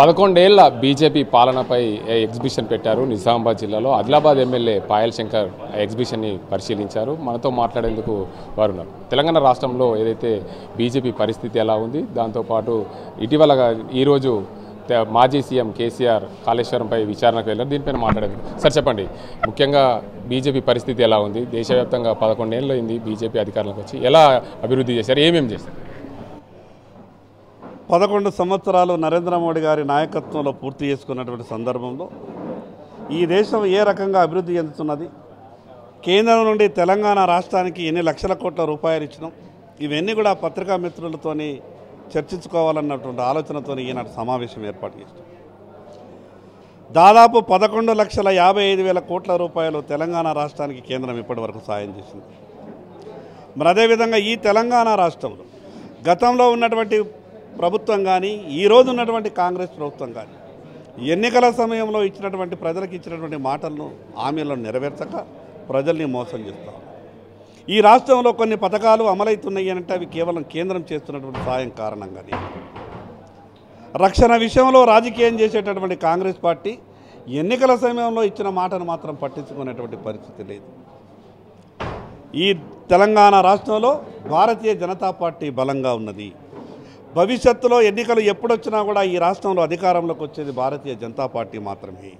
11 ఏళ్ల బీజేపీ పాలనపై ఎగ్జిబిషన్ పెట్టారు నిజామాబాద్ జిల్లాలో. ఆదిలాబాద్ ఎమ్మెల్యే పాయల్ శంకర్ ఎగ్జిబిషన్ని పరిశీలించారు. మనతో మాట్లాడేందుకు వారు ఉన్నారు. తెలంగాణ రాష్ట్రంలో ఏదైతే బీజేపీ పరిస్థితి ఎలా ఉంది, దాంతోపాటు ఇటీవల ఈరోజు మాజీ సీఎం కేసీఆర్ కాళేశ్వరంపై విచారణకు వెళ్ళారు. దీనిపైన మాట్లాడేందుకు సార్ చెప్పండి, ముఖ్యంగా బీజేపీ పరిస్థితి ఎలా ఉంది? దేశవ్యాప్తంగా 11 ఏళ్ళు అయింది బీజేపీ అధికారంలోకి వచ్చి. ఎలా అభివృద్ధి చేశారు, ఏమేమి చేశారు? 11 సంవత్సరాలు నరేంద్ర మోడీ గారి నాయకత్వంలో పూర్తి చేసుకున్నటువంటి సందర్భంలో ఈ దేశం ఏ రకంగా అభివృద్ధి చెందుతున్నది, కేంద్రం నుండి తెలంగాణ రాష్ట్రానికి ఎన్ని లక్షల కోట్ల రూపాయలు ఇచ్చినాం, ఇవన్నీ కూడా పత్రికా మిత్రులతోని చర్చించుకోవాలన్నటువంటి ఆలోచనతో ఈనాటి సమావేశం ఏర్పాటు చేస్తాం. దాదాపు 11,55,000 కోట్ల రూపాయలు తెలంగాణ రాష్ట్రానికి కేంద్రం ఇప్పటి వరకు సాయం చేసింది. మరి అదేవిధంగా ఈ తెలంగాణ రాష్ట్రంలో గతంలో ఉన్నటువంటి ప్రభుత్వం కానీ, ఈరోజు ఉన్నటువంటి కాంగ్రెస్ ప్రభుత్వం కానీ ఎన్నికల సమయంలో ఇచ్చినటువంటి ప్రజలకు ఇచ్చినటువంటి మాటలను, హామీలను నెరవేర్చక ప్రజల్ని మోసం చేస్తాం. ఈ రాష్ట్రంలో కొన్ని పథకాలు అమలవుతున్నాయి అంటే అవి కేవలం కేంద్రం చేస్తున్నటువంటి సాయం కారణంగానే. రక్షణ విషయంలో రాజకీయం చేసేటటువంటి కాంగ్రెస్ పార్టీ ఎన్నికల సమయంలో ఇచ్చిన మాటను మాత్రం పట్టించుకునేటువంటి పరిస్థితి లేదు. ఈ తెలంగాణ రాష్ట్రంలో భారతీయ జనతా పార్టీ బలంగా ఉన్నది. భవిష్యత్తులో ఎన్నికలు ఎప్పుడొచ్చినా కూడా ఈ రాష్ట్రంలో అధికారంలోకి వచ్చేది భారతీయ జనతా పార్టీ మాత్రమే.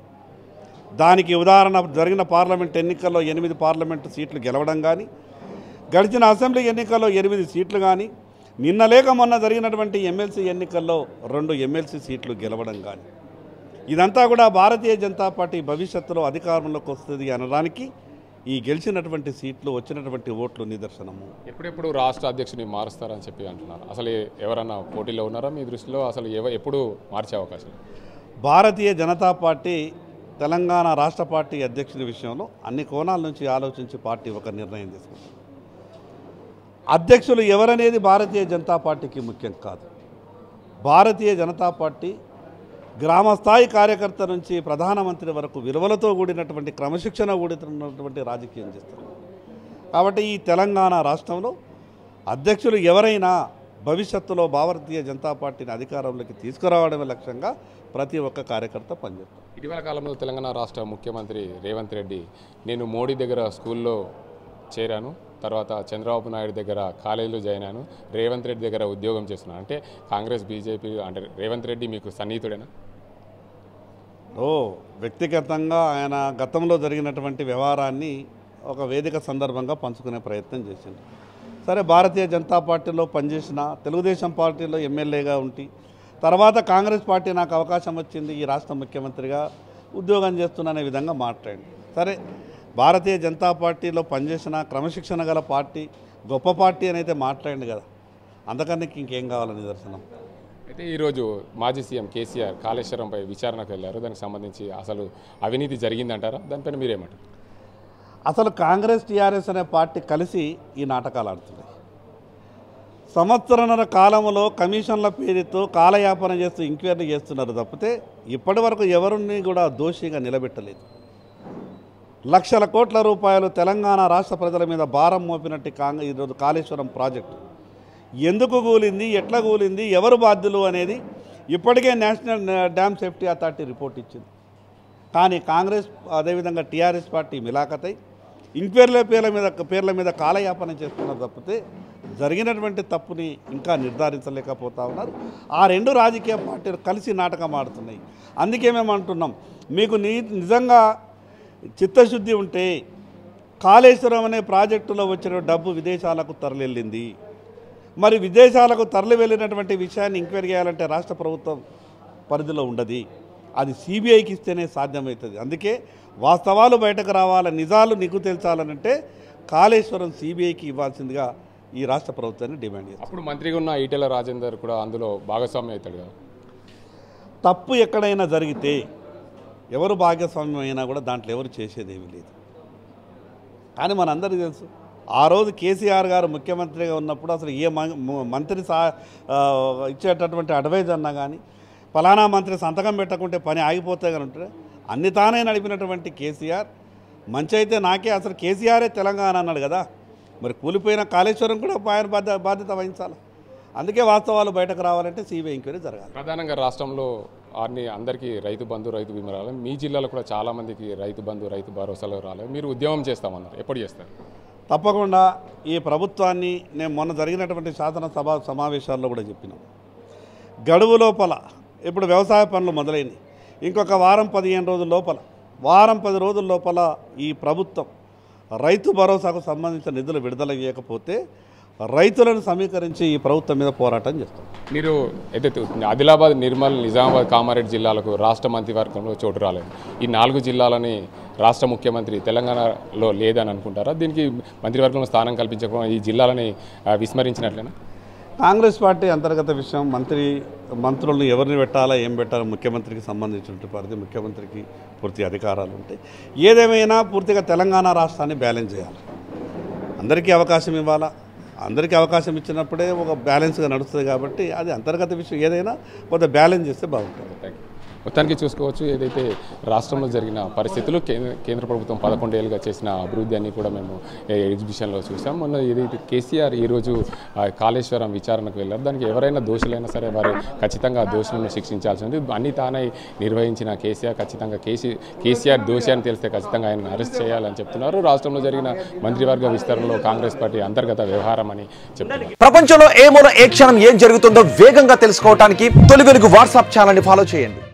దానికి ఉదాహరణ జరిగిన పార్లమెంట్ ఎన్నికల్లో 8 పార్లమెంటు సీట్లు గెలవడం కానీ, గడిచిన అసెంబ్లీ ఎన్నికల్లో 8 సీట్లు కానీ, నిన్న లేక మొన్న జరిగినటువంటి ఎమ్మెల్సీ ఎన్నికల్లో 2 ఎమ్మెల్సీ సీట్లు గెలవడం కానీ, ఇదంతా కూడా భారతీయ జనతా పార్టీ భవిష్యత్తులో అధికారంలోకి వస్తుంది అనడానికి ఈ గెలిచినటువంటి సీట్లు, వచ్చినటువంటి ఓట్లు నిదర్శనము. ఎప్పుడెప్పుడు రాష్ట్ర అధ్యక్షుని మారుస్తారని చెప్పి అంటున్నారు. అసలు ఎవరన్నా పోటీలో ఉన్నారా మీ దృష్టిలో? అసలు ఎప్పుడు మార్చే అవకాశం? భారతీయ జనతా పార్టీ తెలంగాణ రాష్ట్ర పార్టీ అధ్యక్షుడి విషయంలో అన్ని కోణాల నుంచి ఆలోచించి పార్టీ ఒక నిర్ణయం తీసుకుంటుంది. అధ్యక్షులు ఎవరనేది భారతీయ జనతా పార్టీకి ముఖ్యం కాదు. భారతీయ జనతా పార్టీ గ్రామస్థాయి కార్యకర్త నుంచి ప్రధానమంత్రి వరకు విలువలతో కూడినటువంటి, క్రమశిక్షణ కూడినటువంటి రాజకీయం చేస్తారు. కాబట్టి ఈ తెలంగాణ రాష్ట్రంలో అధ్యక్షులు ఎవరైనా భవిష్యత్తులో భారతీయ జనతా పార్టీని అధికారంలోకి తీసుకురావడమే లక్ష్యంగా ప్రతి ఒక్క కార్యకర్త పనిచేస్తారు. ఇటీవల కాలంలో తెలంగాణ రాష్ట్ర ముఖ్యమంత్రి రేవంత్ రెడ్డి, నేను మోడీ దగ్గర స్కూల్లో చేరాను, తర్వాత చంద్రబాబు నాయుడు దగ్గర కాలేజీలో జాయిన్ అయ్యాను, రేవంత్ రెడ్డి దగ్గర ఉద్యోగం చేస్తున్నాను అంటే కాంగ్రెస్ బీజేపీ అంటే రేవంత్ రెడ్డి మీకు సన్నిహితుడేనా? వ్యక్తిగతంగా ఆయన గతంలో జరిగినటువంటి వ్యవహారాన్ని ఒక వేదిక సందర్భంగా పంచుకునే ప్రయత్నం చేసింది. సరే, భారతీయ జనతా పార్టీలో పనిచేసిన, తెలుగుదేశం పార్టీలో ఎమ్మెల్యేగా ఉండి, తర్వాత కాంగ్రెస్ పార్టీ నాకు అవకాశం వచ్చింది, ఈ రాష్ట్ర ముఖ్యమంత్రిగా ఉద్యోగం చేస్తున్న విధంగా మాట్లాడి, సరే భారతీయ జనతా పార్టీలో పనిచేసిన క్రమశిక్షణ గల పార్టీ, గొప్ప పార్టీ అని అయితే మాట్లాడింది కదా, అందుకని ఇంకేం కావాలని నిదర్శనం. అయితే ఈరోజు మాజీ సీఎం కేసీఆర్ కాళేశ్వరంపై విచారణకు వెళ్ళారు. దానికి సంబంధించి అసలు అవినీతి జరిగిందంటారా? దానిపైన మీరేమంటారు? అసలు కాంగ్రెస్ టీఆర్ఎస్ అనే పార్టీ కలిసి ఈ నాటకాలు ఆడుతున్నాయి. సంవత్సరన్నర కాలంలో కమిషన్ల పేరుతో కాలయాపన చేస్తూ ఎంక్వైరీ చేస్తున్నారు తప్పితే ఇప్పటి వరకు ఎవరిని కూడా దోషిగా నిలబెట్టలేదు. లక్షల కోట్ల రూపాయలు తెలంగాణ రాష్ట్ర ప్రజల మీద భారం మోపినట్టు ఈరోజు కాళేశ్వరం ప్రాజెక్టు ఎందుకు కూలింది, ఎట్లా కూలింది, ఎవరు బాధ్యులు అనేది ఇప్పటికే national dam safety authority report ఇచ్చింది. కానీ కాంగ్రెస్ అదేవిధంగా టీఆర్ఎస్ పార్టీ మిలాఖతై ఎంక్వైరీల పేర్ల మీద కాలయాపన చేస్తున్నారు తప్పితే జరిగినటువంటి తప్పుని ఇంకా నిర్ధారించలేకపోతా ఉన్నారు. ఆ 2 రాజకీయ పార్టీలు కలిసి నాటకం ఆడుతున్నాయి. అందుకే మేము అంటున్నాం, మీకు నిజంగా చిత్తశుద్ధి ఉంటే కాళేశ్వరం అనే ప్రాజెక్టులో వచ్చిన డబ్బు విదేశాలకు తరలింది. మరి విదేశాలకు తరలి వెళ్ళినటువంటి విషయాన్ని ఎంక్వైరీ చేయాలంటే రాష్ట్ర ప్రభుత్వం పరిధిలో ఉండదు, అది సిబిఐకి ఇస్తేనే సాధ్యమవుతుంది. అందుకే వాస్తవాలు బయటకు రావాలి, నిజాలు నిగ్గు తేల్చాలనంటే కాళేశ్వరం సిబిఐకి ఇవ్వాల్సిందిగా ఈ రాష్ట్ర ప్రభుత్వాన్ని డిమాండ్ చేస్తారు. అప్పుడు మంత్రిగా ఉన్న ఈటెల రాజేందర్ కూడా అందులో భాగస్వామ్యం అవుతాడు కదా. తప్పు ఎక్కడైనా జరిగితే ఎవరు భాగస్వామ్యం అయినా కూడా దాంట్లో ఎవరు చేసేదేమీ లేదు. కానీ మనందరికీ తెలుసు, ఆ రోజు కేసీఆర్ గారు ముఖ్యమంత్రిగా ఉన్నప్పుడు అసలు ఏ మంత్రి ఇచ్చేటటువంటి అడ్వైజ్ అన్నా కానీ, ఫలానా మంత్రి సంతకం పెట్టకుంటే పని ఆగిపోతే కానీ ఉంటే అన్ని తానే నడిపినటువంటి కేసీఆర్ మంచి అయితే నాకే, అసలు కేసీఆరే తెలంగాణ అన్నాడు కదా, మరి కూలిపోయిన కాళేశ్వరం కూడా ఆయన బాధ్యత వహించాలి. అందుకే వాస్తవాలు బయటకు రావాలంటే సిబిఐ ఎంక్వైరీ జరగాలి. ప్రధానంగా రాష్ట్రంలో అందరికీ రైతు బంధు రైతు బీమా రాలేదు. మీ జిల్లాలో కూడా చాలామందికి రైతు బంధు రైతు భరోసాలో రాలేదు. మీరు ఉద్యమం చేస్తామన్నారు, ఎప్పుడు చేస్తారు? తప్పకుండా ఈ ప్రభుత్వాన్ని నేను మొన్న జరిగినటువంటి శాసనసభ సమావేశాల్లో కూడా చెప్పినాం. గడువు లోపల ఇప్పుడు వ్యవసాయ పనులు మొదలైనవి. ఇంకొక వారం 15 రోజుల లోపల, వారం 10 రోజుల లోపల ఈ ప్రభుత్వం రైతు భరోసాకు సంబంధించిన నిధులు విడుదల చేయకపోతే రైతులను సమీకరించి ఈ ప్రభుత్వం మీద పోరాటం చేస్తాం. మీరు ఏదైతే ఆదిలాబాద్, నిర్మల్, నిజామాబాద్, కామారెడ్డి జిల్లాలకు రాష్ట్ర మంత్రివర్గంలో చోటు రాలేదు. ఈ 4 జిల్లాలని రాష్ట్ర ముఖ్యమంత్రి తెలంగాణలో లేదని అనుకుంటారా? దీనికి మంత్రివర్గంలో స్థానం కల్పించకుండా ఈ జిల్లాలని విస్మరించినట్లేనా? కాంగ్రెస్ పార్టీ అంతర్గత విషయం. మంత్రులను ఎవరిని పెట్టాలా, ఏం పెట్టాలో ముఖ్యమంత్రికి సంబంధించినటువంటి పరిధి, ముఖ్యమంత్రికి పూర్తి అధికారాలు ఉంటాయి. ఏదేమైనా పూర్తిగా తెలంగాణ రాష్ట్రాన్ని బ్యాలెన్స్ చేయాలి. అందరికీ అవకాశం ఇవ్వాలా. అందరికీ అవకాశం ఇచ్చినప్పుడే ఒక బ్యాలెన్స్గా నడుస్తుంది. కాబట్టి అది అంతర్గత విషయం. ఏదైనా కొంత బ్యాలెన్స్ చేస్తే బాగుంటుంది. Thank you. మొత్తానికి చూసుకోవచ్చు, ఏదైతే రాష్ట్రంలో జరిగిన పరిస్థితులు, కేంద్ర ప్రభుత్వం 11 ఏళ్ళుగా చేసిన అభివృద్ధి అన్ని కూడా మేము ఎగ్జిబిషన్లో చూసాం. మొన్న ఏదైతే కేసీఆర్ ఈరోజు కాళేశ్వరం విచారణకు వెళ్ళారు. దానికి ఎవరైనా దోషులైనా సరే వారు ఖచ్చితంగా దోషులను శిక్షించాల్సి ఉంది. అన్ని తానై నిర్వహించిన కేసీఆర్ ఖచ్చితంగా కేసీఆర్ దోషి అని తెలిస్తే ఖచ్చితంగా ఆయన అరెస్ట్ చేయాలని చెప్తున్నారు. రాష్ట్రంలో జరిగిన మంత్రివర్గ విస్తరణలో కాంగ్రెస్ పార్టీ అంతర్గత వ్యవహారం అని చెప్తున్నారు. ప్రపంచంలో ఏ మూల ఏ క్షణం ఏం జరుగుతుందో వేగంగా తెలుసుకోవడానికి తొలి వెలుగు వాట్సాప్ ఛానల్ని ఫాలో చేయండి.